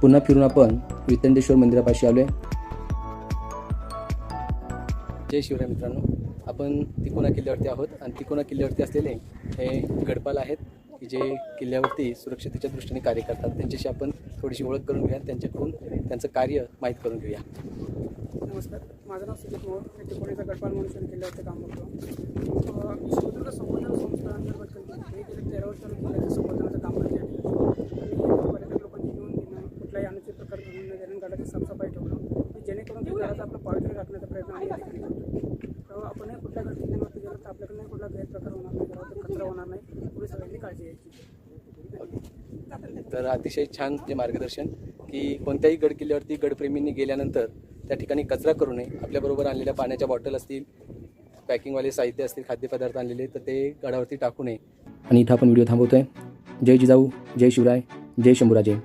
पुन्हा फिरून आपण वितंडेश्वर मंदिरापाशी आलो आहे। जय शिवराय मित्रांनो, आपण तिकोना किल्ल्यावरती आहोत आणि तिकोना किल्ल्यावरती असलेले हे गडपाल आहेत की जे किल्ल्यावरती सुरक्षितेच्या दृष्टीने कार्य करतात। त्यांच्याशी आपण थोडीशी ओळख करून घेऊया, त्यांच्याकडून त्यांचं कार्य माहीत करून घेऊया। नमस्कार, माझं नाव सुजित मोहोळ, मी तिकोणीचा गडपाल म्हणून किल्ल्यावरती काम करतो। सिंधुदुर्ग संवर्धन संस्थांतर्गत गेली 13 वर्षांनी किल्ल्याचं संवर्धनाचं काम करते आणि पर्यटक लोकांची येऊन देणं, कुठलाही अनुचित प्रकार घडून न देणं, गडाची साफसफाई ठेवणं की जेणेकरून ते गडाचं आपलं पावित्र्य राखण्याचा प्रयत्न आम्ही या ठिकाणी करतो। तर आपणही कुठल्या गड किल्ल्यांवरती गेलो तर आपल्याकडे कुठला गैरप्रकार होणार नाही, गडाचा कचरा होणार नाही, पुढे सगळ्यांनी काळजी घ्यायची। तर अतिशय छान जे मार्गदर्शन की कोणत्याही गड किल्ल्यावरती गडप्रेमींनी गेल्यानंतर त्या ठिकाणी कचरा करू नये। आपल्याबरोबर आणलेल्या पाण्याच्या बॉटल असतील, पॅकिंगवाले साहित्य असतील, खाद्यपदार्थ आणलेले तर ते गडावरती टाकू नये। आणि इथं आपण व्हिडिओ थांबवतोय। जय जिजाऊ, जय शिवराय, जय शंभूराजे।